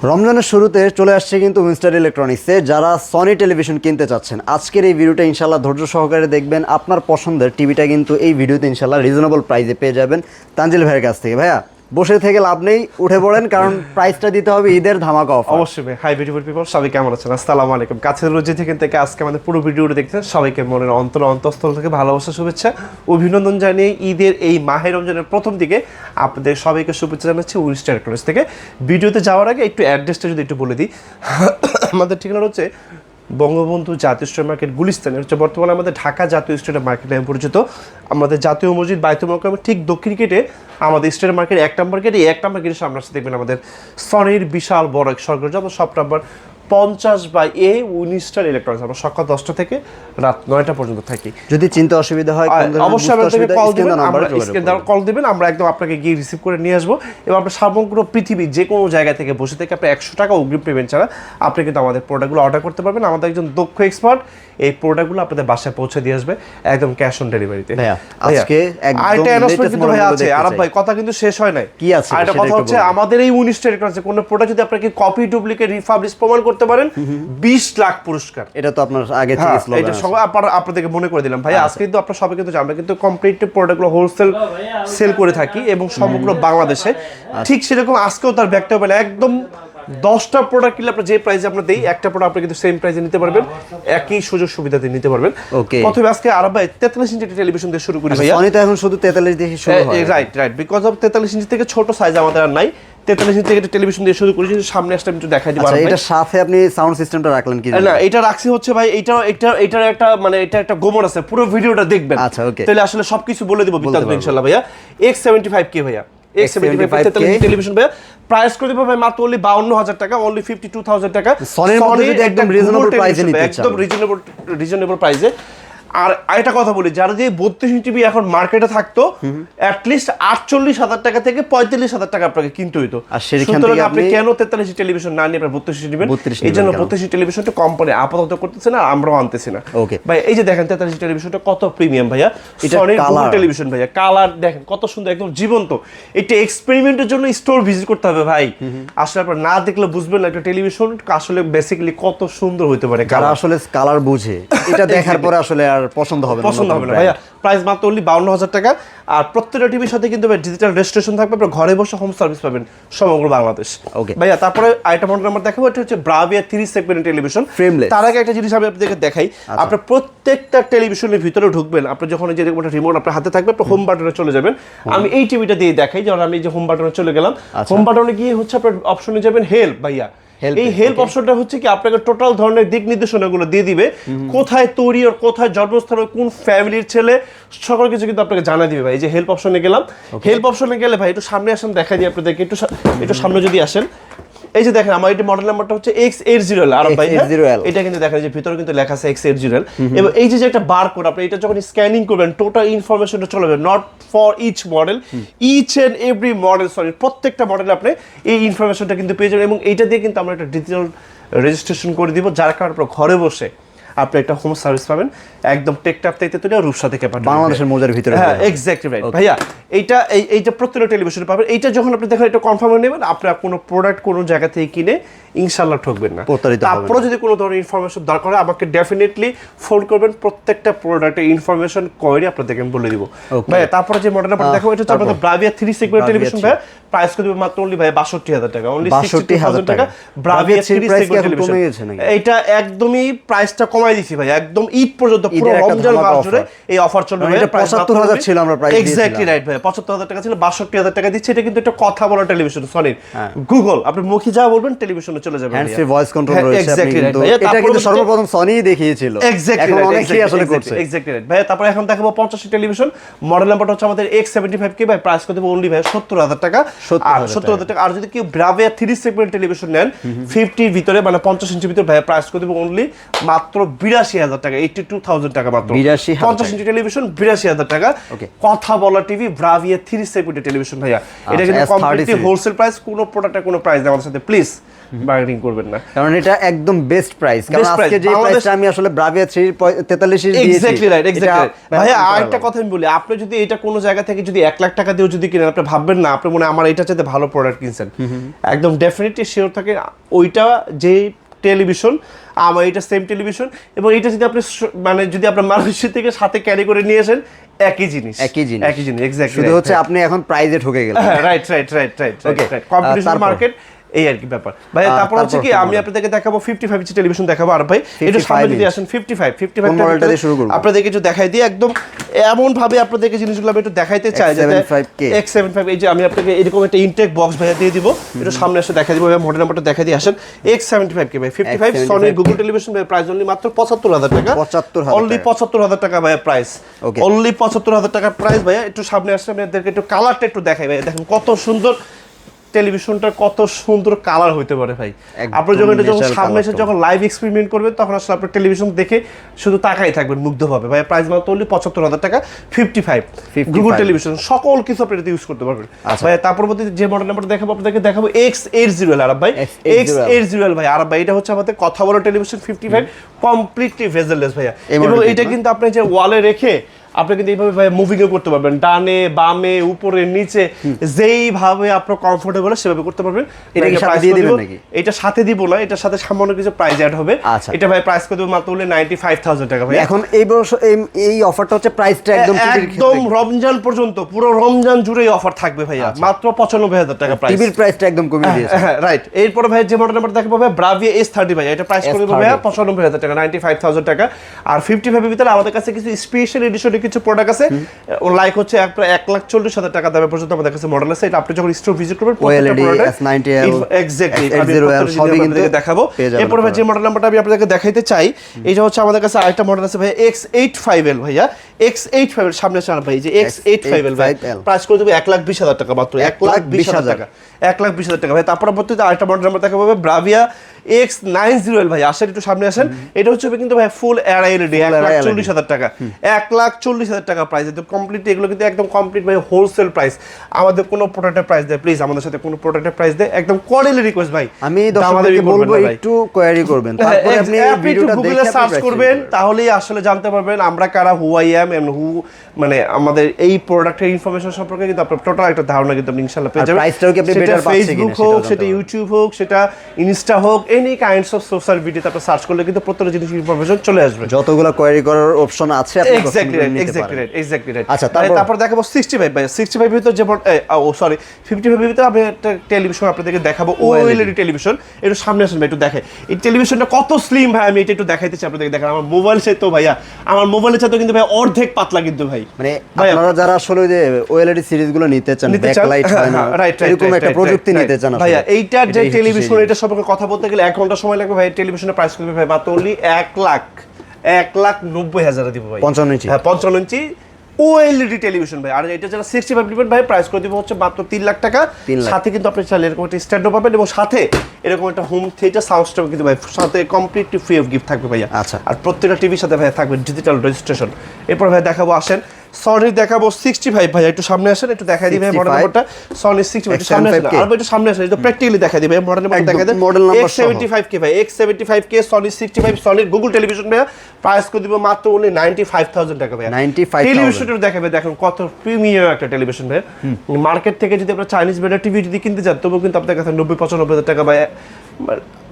রমজানের শুরুতে চলে আসছে কিন্তু উইনস্টার ইলেকট্রনিক্সে। যারা সনি টেলিভিশন কিনতে চাচ্ছেন, আজকের এই ভিডিওটা ইনশাল্লাহ ধৈর্য সহকারে দেখবেন। আপনার পছন্দের টিভিটা কিন্তু এই ভিডিওতে ইনশাল্লাহ রিজনেবল প্রাইসে পেয়ে যাবেন তানজিল ভাইয়ের কাছ থেকে। ভাইয়া বসে থেকে লাভ নেই, উঠে পড়েন, কারণ প্রাইসটা দিতে হবে ঈদের ধামাকা অফার। অবশ্যই ভাই। হাই বিউটিফুল পিপল, সবাই কেমন আছেন? আসসালামু আলাইকুম। কাছের রোজি থেকে আজকে আমাদের পুরো ভিডিওটা দেখছেন, সবাইকে মনের অন্তঃস্থল থেকে ভালোবাসা, শুভেচ্ছা, অভিনন্দন জানিয়ে ঈদের এই মাহে রমজানের প্রথম দিকে আপনাদের সবাইকে শুভেচ্ছা জানাচ্ছি উইনস্টার ইলেকট্রনিক্স থেকে। ভিডিওতে যাওয়ার আগে একটু অ্যাড্রেসটা যদি একটু বলে দিই। আমাদের ঠিকানা হচ্ছে বঙ্গবন্ধু জাতীয় স্ট্রিট মার্কেট, গুলিস্তানে হচ্ছে বর্তমানে আমাদের ঢাকা জাতীয় স্ট্রিট মার্কেট নামে পরিচিত। আমাদের জাতীয় মসজিদ বাইতুল মোকাররমের ঠিক দক্ষিণ গেটে আমাদের স্ট্রিট মার্কেট 1 নম্বর গেটে, এই 1 নম্বর গেটের সামনে আসতে দেখবেন আমাদের সনির বিশাল বড় এক স্বর্গরাজ্য, shop number 50/A Winstar electronics. আমরা সকাল 10টা থেকে রাত 9টা পর্যন্ত থাকি। যদি চিন্তা অসুবিধা হয় অবশ্যই আমাদেরকে কল দিবেন, কল দিবেন, আমরা একদম আপনাকে গিয়ে রিসিভ করে নিয়ে আসবো। এবং আপনার সমগ্র পৃথিবীর যে কোনো জায়গা থেকে বসে থেকে আপনি 100 টাকা অগ্রিম পেমেন্ট ছাড়া আপনি কিন্তু আমাদের প্রোডাক্টগুলো অর্ডার করতে পারবেন। আমাদের একজন দক্ষ এক্সপার্ট এই প্রোডাক্টগুলো আপনাদের বাসায় পৌঁছে দিয়ে আসবে একদম ক্যাশ অন ডেলিভারিতে। আজকে আরেকটা অ্যানাউন্সমেন্ট কিন্তু ভাই আছে, আরব ভাই, কথা কিন্তু শেষ হয় নাই। কি আছে? আরেকটা কথা হচ্ছে, আমাদের এই উইনস্টার ইলেকট্রনিক্সে কোনো প্রোডাক্ট যদি আপনাকে কপি, ডুপ্লিকেট, রিফাবলিশ প্রমাণ করতে পারেন 20 লাখ পুরস্কার। এটা তো আপনার আগে থেকে স্লোগান, এটা সবাই আপনাদেরকে মনে করে দিলাম ভাই। আজকে কিন্তু আপনারা সবাই কিন্তু জানবেন, কিন্তু কমপ্লিট প্রোডাক্টগুলো হোলসেল সেল করে থাকি এবং সমগ্র বাংলাদেশে। ঠিক সেরকম আজকেও তার ব্যাকটা হবে একদম 10টা প্রোডাক্ট কিনলে আপনার যে প্রাইসে আমরা দেই, একটা প্রোডাক্ট আপনি কিন্তু সেম প্রাইসে নিতে পারবেন, একই সুযোগ সুবিধাতে নিতে পারবেন। ওকে, প্রথমে আজকে আরব ভাই 43 ইঞ্চি টেলিভিশন দিয়ে শুরু করি ভাই। সনি তো এখন শুধু 43 দিয়ে শুরু হয়। রাইট, বিকজ অফ 43 ইঞ্চি থেকে ছোট সাইজ আমাদের আর নাই। 43 ইঞ্চি থেকে টেলিভিশন দিয়ে শুরু করেছি। সামনে আসলে আমি একটু দেখাই দিব। আচ্ছা, এটা সাথে আপনি সাউন্ড সিস্টেমটা রাখলেন কি? না, এটা রাখছি হচ্ছে ভাই, এটার একটা মানে এটা একটা গোমর আছে, পুরো ভিডিওটা দেখবেন। আচ্ছা, ওকে, তাহলে আসলে সবকিছু বলে দিব বিস্তারিত ইনশাআল্লাহ ভাইয়া। X75K ভাইয়া, X75 টেলিভিশন ভাইয়া, প্রাইস করে দিব ভাই মাত্র only 52,000 টাকা, only 52,000 টাকা। সনির মধ্যে যদি একদম রিজনেবল প্রাইসে নিতে চান, একদম রিজনেবল প্রাইসে। আর একটা কথা বলি, যারা যে 32 ইঞ্চি টিভি এখন মার্কেটে থাকতো অ্যাটলিস্ট 48,000 টাকা থেকে 45,000 টাকা আপনাকে কিনতে হইতো। আর সেখান থেকে আপনি কেন 43 ইঞ্চি টেলিভিশন না নিয়ে আপনার 32 ইঞ্চি নেবেন? এই জন্য 32 ইঞ্চি টেলিভিশনটা কোম্পানি আপাতত করতেছে না, আমরাও আনতেছি না। ওকে ভাই, এই যে দেখেন 43 ইঞ্চি টেলিভিশনটা কত প্রিমিয়াম ভাইয়া, সনির গুগল টেলিভিশন ভাইয়া। কালার দেখেন কত সুন্দর, একদম জীবন্ত। এটা এক্সপেরিমেন্টের জন্য স্টোর ভিজিট করতে হবে ভাই। আসলে আপনারা না দেখলে বুঝবেন না একটা টেলিভিশন আসলে বেসিক্যালি কত সুন্দর হইতে পারে। যারা আসলে কালার বুঝে, এটা দেখার পরে আসলে আর পছন্দ হবে না ভাইয়া। প্রাইস মাত্র only 52,000 টাকা। আর প্রত্যেকটা টিভির সাথে কিন্তু ডিজিটাল রেজিস্ট্রেশন থাকবে, আপনারা ঘরে বসে হোম সার্ভিস পাবেন সমগ্র বাংলাদেশ। ওকে ভাইয়া, তারপরে আইটেম নাম্বার দেখাবো, এটা হচ্ছে ব্রাভিয়া 3 সেগমেন্ট টেলিভিশন, ফ্রেমলেস। তার আগে একটা জিনিস আমি আপনাদেরকে দেখাই। আপনারা প্রত্যেকটা টেলিভিশনের ভিতরে ঢুকবেন, আপনি যখন যে একটা রিমোট আপনার হাতে থাকবে, আপনি হোম বাটনে চলে যাবেন। আমি এই টিভিটা দিয়ে দেখাই, যেমন আমি যে হোম বাটনে চলে গেলাম, হোম বাটনে গিয়ে হচ্ছে আপনার অপশনে যাবেন হেল্প ভাইয়া। এই হেল্প অপশনটা হচ্ছে কি আপনাকে টোটাল ধরনের দিক নির্দেশনাগুলো দিয়ে দিবে, কোথায় তৈরি আর কোথায় জন্মস্থান, কোন ফ্যামিলির ছেলে, সকল কিছু কিন্তু আপনাকে জানা দিবে ভাই। এই যে হেল্প অপশনে গেলাম, হেল্প অপশনে গেলে ভাই একটু সামনে আসেন, দেখাই দিই আপনাদেরকে, একটু সামনে যদি আসেন, এই যে দেখেন আমার এটা মডেল নাম্বারটা হচ্ছে X80L। আর ভাই এটা কিন্তু দেখেন যে ভিতরে কিন্তু লেখা আছে X80L। এবং এই যে একটা বারকোড, আপনি এটা যখন স্ক্যানিং করবেন টোটাল ইনফরমেশনটা চলে যাবে, not for each model, each and every model, sorry প্রত্যেকটা মডেলে আপনি এই ইনফরমেশনটা কিন্তু পেয়ে যাবেন। এবং এইটা দিয়ে কিন্তু আমরা একটা ডিজিটাল রেজিস্ট্রেশন করে দিব, যার কারণে আপনারা ঘরে বসে আপনি একটা হোম সার্ভিস পাবেন একদম টেকটাপ থেকে তৈরি রূপসা থেকে পাবেন বাংলাদেশের মজার ভিতরে। হ্যাঁ, এক্স্যাক্টলি রাইট ভাইয়া। এইটা প্রত্যেকটা টেলিভিশনে পাবেন। এইটা যখন আপনি দেখেন এটা কনফার্ম হয়ে নেবেন, আপনার কোনো প্রোডাক্ট কোনো জায়গা থেকে কিনে ইনশাআল্লাহ ঠকবেন না। তারপরে যদি কোনো ধরনের ইনফরমেশন দরকার হয় আমাকে ডেফিনেটলি ফোন করবেন, প্রত্যেকটা প্রোডাক্টের ইনফরমেশন কোয়ারি আপনাদেরকে আমি বলে দিব ভাইয়া। তারপরে যে মডেলটা আপনারা দেখো, এটা হচ্ছে আপনাদের ব্রাভিয়া 3 সেগমেন্ট টেলিভিশন ভাইয়া। প্রাইস করে দেব মাত্র only ভাই 62,000 টাকা, only 62,000 টাকা। ব্রাভিয়া 3 সেগমেন্ট টেলিভিশন, এটা একদমই প্রাইসটা কমাই দিছি ভাই, একদম ঈদ পর্যন্ত পুরো রমজান মাস জুড়ে এই অফার চলবে ভাই। 75,000 ছিল আমরা প্রাইস দিয়েছিলাম। এক্স্যাক্টলি রাইট ভাই, 75,000 টাকা ছিল, 62,000 টাকা দিচ্ছে। এটা কিন্তু একটা কথা বলা টেলিভিশন সনির গুগল, আপনি মুখে যা বলবেন টেলিভিশনে চলে যাবে, হ্যান্ড ফ্রি ভয়েস কন্ট্রোল রয়েছে। এটা কিন্তু সর্বপ্রথম সনি দেখিয়েছিল, এখন অনেকেই আসলে করছে। এক্স্যাক্টলি রাইট ভাই। তারপর এখন দেখাবো 85 টেলিভিশন, মডেল নাম্বারটা হচ্ছে আমাদের X75K ভাই। প্রাইস করে দেব only ভাই 70,000 টাকা, 70,000 টাকা। আর যদি কেউ ব্রাভিয়া 3 সেগমেন্ট টেলিভিশন নেন 50 এর ভিতরে, মানে 50 ইঞ্চির ভিতরে ভাই, প্রাইস করে দেব only মাত্র 82,000 টাকা, 82,000 টাকা মাত্র। 50 ইঞ্চি টেলিভিশন 82,000 টাকা। কথা বলা টিভি ব্রাভিয়া 3 সেগমেন্ট টেলিভিশন ভাইয়া। এটা কিন্তু কমপ্লিটলি হোলসেল প্রাইস, কোনো প্রোডাক্টের কোনো প্রাইস নেই আমাদের সাথে। প্লিজ বার্গেনিং করবেন না, কারণ এটা একদম বেস্ট প্রাইস। কারণ আজকে যে প্রাইসটা আমি আসলে ব্রাভিয়া 343 দিয়েছি, এক্স্যাক্টলি রাইট, এক্স্যাক্টলি ভাই। আরেকটা কথা আমি বলি, আপনি যদি এটা কোনো জায়গা থেকে যদি 1 লাখ টাকা দিয়ে যদি কিনেন, আপনি ভাববেন না আপনি মনে হয় আমার এটা চাইতে ভালো প্রোডাক্ট কিনছেন। একদম ডেফিনেটলি শিওর থাকে ওইটা যে টেলিভিশন আমার এটা সেম টেলিভিশন, এবং এটা যদি আপনি মানে যদি আপনার মালয়েশিয়া থেকে সাথে ক্যারি করে নিয়ে আসেন একই জিনিস এক্স্যাক্টলি। শুধু হচ্ছে আপনি এখন প্রাইজে ঠকে গেলেন। Right right right right right, competition market এই আর কি ব্যাপার ভাই। তারপর হচ্ছে কি আমি আপনাদেরকে দেখাবো 55 ইঞ্চি টেলিভিশন দেখাবো। আর ভাই এটা সামনে যদি আসেন 55 মডেলটা দিয়ে শুরু করব, আপনাদেরকে একটু দেখাই দিই একদম এমন ভাবে আপনাদেরকে জিনিসগুলো আমি একটু দেখাইতে চাই যে X75 এই যে আমি আপনাকে এরকম একটা ইনটেক বক্স ভাইয়া দিয়ে দিব, একটু সামনে এসে দেখাই দিব ভাই, মডেল নাম্বারটা দেখাই দিয়ে আসেন। X75 কে ভাই 55 সনি গুগল টেলিভিশন ভাই, প্রাইস অনলি মাত্র 75000 টাকা, অনলি 75000 টাকা ভাই প্রাইস, অনলি 75000 টাকা প্রাইস ভাইয়া। একটু সামনে আসলে আপনাদেরকে একটু কালারটা একটু দেখাই ভাই, দেখেন কত সুন্দর টেলিভিশনটা, কত সুন্দর কালার হইতে পারে ভাই। আপনি যখন এটা যখন সামনে এসে যখন লাইভ এক্সপেরিমেন্ট করবেন তখন আসলে আপনি টেলিভিশন দেখে শুধু তাকাই থাকবেন মুগ্ধভাবে ভাই। প্রাইস মাত্র অনলি 75000 টাকা, 55 গুগল টেলিভিশন সকল কিছু আপনি এটা ইউজ করতে পারবেন ভাই। তার পরবর্তী যে মডেল নাম্বারটা দেখাবো আপনাদেরকে দেখাবো X80L আরব ভাই, X80L ভাই আরব ভাই। এটা হচ্ছে আমাদের কথা বলা টেলিভিশন 55 কমপ্লিটলি ভেজেললেস ভাইয়া, এবং এটা কিন্তু আপনি যে ওয়ালে রেখে আপনি কিন্তু এইভাবে ভাই মুভিংও করতে পারবেন, ডানে বামে উপরে নিচে যেইভাবে আপনার কমফোর্টেবল সেভাবে করতে পারবেন। এটা কি সাথে দিয়ে দিবেন নাকি? এটা সাথে দিব না, এটার সাথে সামান্য কিছু প্রাইস অ্যাড হবে। এটা ভাই প্রাইস করে দেব মাত্র 95000 টাকা ভাই। এখন এই বছর এই অফারটা হচ্ছে প্রাইসটা একদম রমজান পর্যন্ত, পুরো রমজান জুড়েই অফার থাকবে ভাইয়া, মাত্র 95000 টাকা প্রাইস। টিভির প্রাইসটা একদম কমিয়ে দিয়েছে, হ্যাঁ রাইট। এরপর ভাই যে মডেল নাম্বার দেখাবো ভাই Bravia S30 ভাই, এটা প্রাইস করে দেব ভাই 95000 টাকা, 95000 টাকা। আর 55 এর ভিতরে আমাদের কাছে কিছু স্পেশাল এডিশনের কিছু প্রোডাক্ট আছে, লাইক হচ্ছে প্রায় 1,40,000 টাকা দামে পর্যন্ত আমাদের কাছে মডেল আছে। এটা আপনি যখন স্টোর ভিজিট করবেন OLED S90L এক্স্যাক্টলি সবই কিন্তু দেখাবো। এরপর ভাই যে মডেল নাম্বারটা আমি আপনাদেরকে দেখাইতে চাই, এটা হচ্ছে আমাদের কাছে আরেকটা মডেল আছে ভাই X85L ভাইয়া, X85 এর সামনে চান ভাই যে X85L ভাই, প্রাইস করে দেব 1,20,000 টাকা মাত্র, 1,20,000 টাকা, 1,20,000 টাকা ভাই। তারপর পরবর্তীতে আরেকটা মডেল নাম্বার দেখাবো ভাই Bravia X90L ভাই, আসেন একটু সামনে আসেন। এটা হচ্ছে কিন্তু ভাই ফুল অ্যারে এলইডি, 1,40,000 টাকা, 1,40,000 টাকা প্রাইস। একদম কমপ্লিট, এগুলো কিন্তু একদম কমপ্লিট ভাই হোলসেল প্রাইস। আমাদের কোনো প্রোডাক্টের প্রাইস দেয় প্লিজ আমাদের সাথে কোনো প্রোডাক্টের প্রাইস দেয় একদম কোয়ালিটি রিকোয়েস্ট ভাই। আমি দর্শকদেরকে বলবো একটু কোয়ারি করবেন, তারপরে আপনি ভিডিওটা গুগলে সার্চ করবেন, তাহলেই আসলে জানতে পারবেন আমরা কারা, হু আই অ্যাম এন্ড হু, মানে আমাদের এই প্রোডাক্টের ইনফরমেশন সম্পর্কে কিন্তু আপনার টোটাল একটা ধারণা কিন্তু আপনি ইনশাআল্লাহ পেয়ে যাবেন। প্রাইসটাও কি আপনি বেটার পাচ্ছেন কিনা, ফেসবুক হোক, সেটা ইউটিউব হোক, সেটা ইনস্টা হোক, এনি কাইন্ডস অফ সোশ্যাল মিডিয়াতে আপনি সার্চ করলে কিন্তু প্রত্যেকটা জিনিস ইনফরমেশন চলে আসবে, যতগুলো কোয়ারি করার অপশন আছে আপনি এক্স্যাক্টলি রাইট। আচ্ছা তারপর দেখাবো 65 ভাই, 65 এর ভিতর যে 55 এর ভিতর আমি একটা টেলিভিশন আপনাদেরকে দেখাবো, OLED টেলিভিশন। একটু সামনে আসেন ভাই, একটু দেখাই এই টেলিভিশনটা কত স্লিম ভাই, আমি এটা একটু দেখাইতেছি আপনাদেরকে। দেখেন আমার মোবাইল সে তো ভাইয়া, আমার মোবাইলের সাথে কিন্তু ভাই অর্ধেক পাতলা কিন্তু ভাই, মানে আপনারা যারা আসলে ওই যে OLED সিরিজগুলো নিতে চান, ব্যাকলাইট হয় না, এরকম একটা প্রযুক্তি নিতে চান ভাইয়া, এইটার যে টেলিভিশন এটা সম্পর্কে কথা বলতে গেলে 1 ঘন্টা সময় লাগবে ভাই। টেলিভিশনের প্রাইস করবে ভাই মাত্র অনলি 1,90,000 দিব ভাই, 55 ইঞ্চি, হ্যাঁ 55 ইঞ্চি OLED টেলিভিশন ভাই। আর এটা যারা 65 নেবেন ভাই প্রাইস করে দিব হচ্ছে মাত্র 3 লাখ টাকা। সাথে কিন্তু আপনি চাইলে এরকম একটা স্ট্যান্ডও পাবেন, এবং সাথে এরকম একটা হোম থিয়েটার সাউন্ড সিস্টেম কিন্তু ভাই সাথে কমপ্লিটলি ফ্রি অফ গিফট থাকবে ভাইয়া। আচ্ছা, আর প্রত্যেকটা টিভির সাথে ভাই থাকবে ডিজিটাল রেজিস্ট্রেশন। এরপর ভাই দেখাবো, আসেন সনি দেখাবো 65 ভাই, একটু সামনে আসেন, একটু দেখাই দিই ভাই মডেল নাম্বারটা। সনি 65 একটু সামনে আসেন, আর একটু সামনে আসেন, একটু প্র্যাকটিক্যালি দেখাই দিই ভাই মডেল নাম্বারটা দেখাই দেন। মডেল নাম্বার X75 কে ভাই, X75 কে সনি 65 সনির গুগল টেলিভিশন ভাই, প্রাইস করে দিব মাত্র only 95,000 টাকা ভাই। 95,000 টেলিভিশনটা দেখাবে, দেখেন কত প্রিমিয়াম একটা টেলিভিশন ভাই। মার্কেট থেকে যদি আপনারা চাইনিজ ব্র্যান্ডের টিভি যদি কিনতে যান, তবুও কিন্তু আপনাদের কাছে 90-95,000 টাকা ভাই,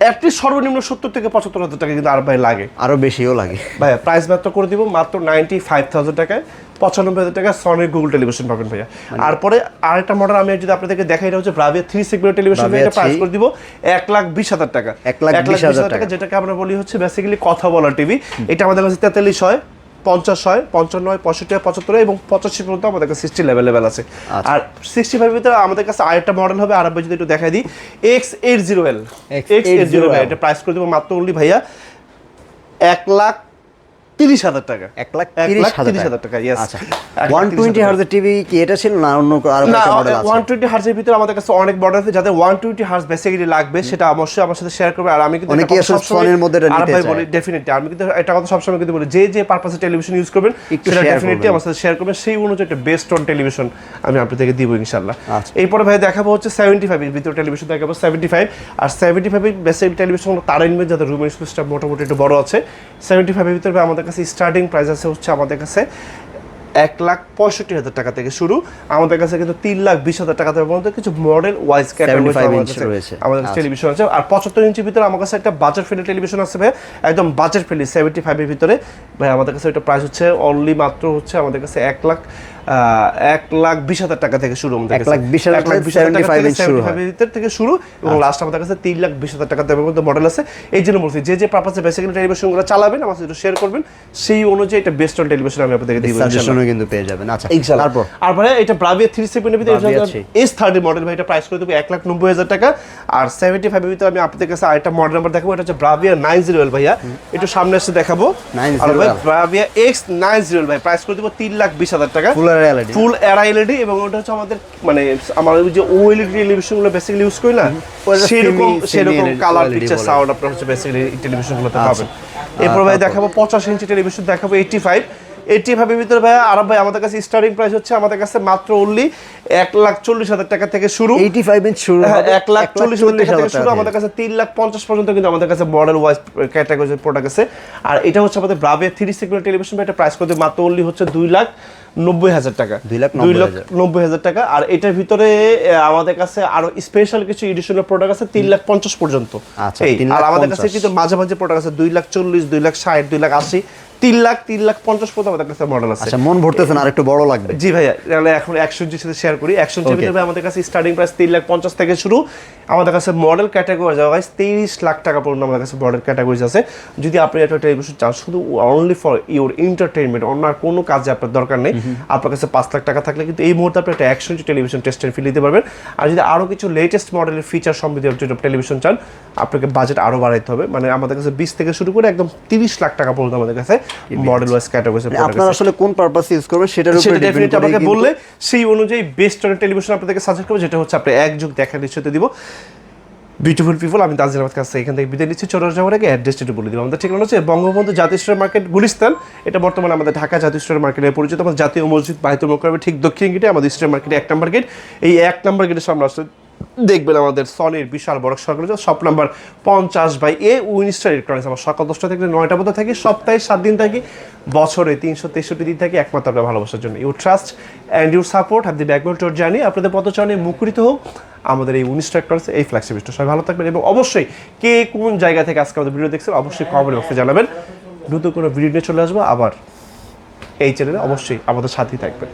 অ্যাটলিস্ট সর্বনিম্ন 70 থেকে 75,000 টাকা কিন্তু আর ভাই লাগে, আরো বেশিও লাগে ভাই। প্রাইস মাত্র করে দিব মাত্র 95,000 টাকায়, 95,000 টাকা সনির গুগল টেলিভিশন পাবেন ভাইয়া। আর পরে আরেকটা মডেল আমি যদি আপনাদেরকে দেখাই, এটা হচ্ছে Bravia 3 সেগমেন্ট টেলিভিশন, এটা প্রাইস করে দিব 1,20,000 টাকা, 1,20,000 টাকা, যেটাকে আমরা বলি হচ্ছে বেসিক্যালি কথা বলার টিভি। এটা আমাদের কাছে 43 হয়, 50 হয়, 55 হয়, 65 হয়, 75 এবং 85 পর্যন্ত আমাদের কাছে 60 লেভেল আছে। আর 65 এর ভিতরে আমাদের কাছে আরেকটা মডেল হবে, আর যদি একটু দেখাই দিই X80L, X80 ভাই, এটা প্রাইস করে দেব মাত্র অনলি ভাইয়া 1,30,000 30,000 টাকা। 1,30,000 টাকা, yes। আচ্ছা, 120 হার্জের টিভি কি এটা ছিল না অন্য আরো না, একটা মডেল আছে? 120 হার্জের ভিতরে আমাদের কাছে অনেক মডেল আছে, যাদের 120 হার্জ বেসিক্যালি লাগবে সেটা অবশ্যই আমার সাথে শেয়ার করবে। আর আমি কিন্তু অনেকেই আসলে ফোনের মধ্যে এটা নিতে চায়। বলি ডেফিনেটলি, আমি কিন্তু এটা কথা সবসময় কিন্তু বলি, যে পারপাসে টেলিভিশন ইউজ করবেন সেটা ডেফিনেটলি আমার সাথে শেয়ার করবেন, সেই অনুযায়ী একটা বেস্ট অন টেলিভিশন আমি আপনাদেরকে দিব ইনশাআল্লাহ। এরপরে ভাই দেখাবো হচ্ছে 75 এর ভিতরে টেলিভিশন দেখাবো 75। আর 75 এর বেসিক টেলিভিশন তারা ইনভেস্ট, যাদের রুমের স্পেসটা মোটামুটি একটু বড় আছে। 75 এর ভিতরে আমাদের কাছে স্টার্টিং প্রাইস আছে হচ্ছে আমাদের কাছে 1,65,000 টাকা থেকে শুরু। আমাদের কাছে কিন্তু 3,20,000 টাকা থেকে পর্যন্ত কিছু মডেল ওয়াইজ ক্যাটাগরি আমাদের টেলিভিশন আছে। আর 75 ইঞ্চির ভিতরে আমার কাছে একটা বাজেট ফ্রেন্ডলি টেলিভিশন আছে ভাই, একদম বাজেট ফ্রেন্ডলি 75 এর ভিতরে ভাই। আমাদের কাছে এটা প্রাইস হচ্ছে অনলি মাত্র হচ্ছে আমাদের কাছে 1,20,000 টাকা থেকে শুরু। আমাদের কাছে 1,20,000 থেকে শুরু এবং লাস্ট আমাদের কাছে 3,20,000 টাকা থেকে পর্যন্ত মডেল আছে। এই জন্য বলছি, যে পারপাসে বেসিক্যালি টেলিভিশনগুলো চালাবেন আমার সাথে শেয়ার করবেন, সেই অনুযায়ী এটা বেস্ট অন টেলিভিশন আমি আপনাদেরকে দিব ইনশাআল্লাহ, কিন্তু পেয়ে যাবেন। আচ্ছা, তারপর আর ভাই এটা ব্রাভিয়া 3 সেগমেন্টের ভিতরে S30 মডেল ভাই, এটা প্রাইস করে দেব 1,90,000 টাকা। আর 75 এর ভিতরে আমি আপনাদের কাছে আরেকটা মডেল নাম্বার দেখাবো, এটা হচ্ছে ব্রাভিয়া 901 ভাইয়া, একটু সামনে এসে দেখাবো। আর ভাই ব্রাভিয়া X90 ভাই, প্রাইস করে দেব 3,20,000 টাকা, ফুল এরা এলইডি। এবং ওটা হচ্ছে আমাদের মানে আমার ওই যে ওএলইডি টেলিভিশনগুলো বেসিক্যালি ইউজ করি না, সেরকম কালার পিকচার সাউন্ড আপনারা হচ্ছে বেসিক্যালি টেলিভিশনগুলোতে পাবেন। এরপর ভাই দেখাবো 85 ইঞ্চি টেলিভিশন দেখাবো 85 এর ভিতরে ভাই। আরব ভাই আমাদের কাছে স্টার্টিং প্রাইস হচ্ছে আমাদের কাছে মাত্র অনলি 1,40,000 টাকা থেকে শুরু। 85 ইঞ্চ শুরু, 1,40,000 টাকা থেকে শুরু। আমাদের কাছে 3,50,000 পর্যন্ত কিন্তু আমাদের কাছে মডেল ওয়াইজ ক্যাটাগরি প্রোডাক্ট আছে। আর এটা হচ্ছে আমাদের ব্রাভিয়া 3 সেগমেন্ট টেলিভিশন ভাই, এটা প্রাইস করে মাত্র অনলি হচ্ছে 2,90,000 টাকা, 2,90,000 টাকা। আর এটার ভিতরে আমাদের কাছে আরো স্পেশাল কিছু এডিশনাল প্রোডাক্ট আছে 3,50,000 পর্যন্ত। আর আমাদের কাছে কিন্তু মাঝে মাঝে প্রোডাক্ট আছে 2,40,000, 2,60,000, 2,80,000, 3,50,000 পর্যন্ত আমাদের কাছে মডেল আছে। আচ্ছা, মন ভরতেছেন আর একটু বড় লাগবে। জি ভাইয়া, তাহলে এখন 100 ইঞ্চির সাথে শেয়ার করি। 100 ইঞ্চির ভিতরে আমাদের কাছে স্টার্টিং প্রাইস 3,50,000 থেকে শুরু। আমাদের কাছে মডেল ক্যাটাগরি যাওয়া গাইস 23 লাখ টাকা পর্যন্ত আমাদের কাছে মডেল ক্যাটাগরিজ আছে। যদি আপনি একটা টেলিভিশন চান শুধু অনলি ফর ইউর এন্টারটেইনমেন্ট, অন্য আর কোনো কাজে আপনার দরকার নেই, আপনার কাছে 5 লাখ টাকা থাকলে কিন্তু এই মুহূর্তে আপনি একটা 100 ইঞ্চি টেলিভিশন টেস্টের ফিল দিতে পারবেন। আর যদি আরো কিছু লেটেস্ট মডেলের ফিচার সমৃদ্ধ টেলিভিশন চান, আপনাকে বাজেট আরো বাড়াইতে হবে। মানে আমাদের কাছে 20 থেকে শুরু করে একদম 30 লাখ টাকা পর্যন্ত আমাদের কাছে মডেল ওয়াইজ ক্যাটাগরিজ আছে। আপনারা আসলে কোন পারপাস ইউজ করবেন সেটার উপর ডিপেন্ড করে আমাকে বললে সেই অনুযায়ী বেস্ট অন টেলিভিশন আপনাদেরকে সাজেস্ট করব, যেটা হচ্ছে আপনি এক যুগ দেখার নিশ্চয়তা দিব। বিউটিফুল পিপল, আমি তানজিল আহমেদ কাছে এখান থেকে বিদায় নিচ্ছি। চলে যাওয়ার আগে অ্যাড্রেসটা একটু বলে দিব। আমাদের ঠিকানা হচ্ছে বঙ্গবন্ধু জাতীয় স্টোর মার্কেট, গুলিস্তান। এটা বর্তমানে আমাদের ঢাকা জাতীয় স্টোর মার্কেটে পরিচিত। আমাদের জাতীয় মসজিদ বায়তুল মোকাররমের ঠিক দক্ষিণ গেটে আমাদের স্টোর মার্কেটে 1 নম্বর গেট। এই 1 নম্বর গেটের সামনে আসলে দেখবেন আমাদের সনির বিশাল বড় সরকারি shop number 50/A Winstar electronics. আমার সকাল 10টা থেকে 9টা পর্যন্ত থাকি, সপ্তাহে 7 দিন থাকি, বছরে 363 দিন থাকি, একমাত্র আপনার ভালোবাসার জন্য। Your trust and your support have the backbone two journey. আপনাদের পদচারণে মুখরিত হোক আমাদের এই উইনস্টার ইলেকট্রনিক্স, এই ফ্ল্যাগশিপ স্টোর। সবাই ভালো থাকবেন এবং অবশ্যই কে কোন জায়গা থেকে আজকে আমাদের ভিডিও দেখছেন অবশ্যই কমেন্ট বক্সে জানাবেন। নতুন কোনো ভিডিও নিয়ে চলে আসবো আবার এই চ্যানেলে, অবশ্যই আমাদের সাথেই থাকবেন।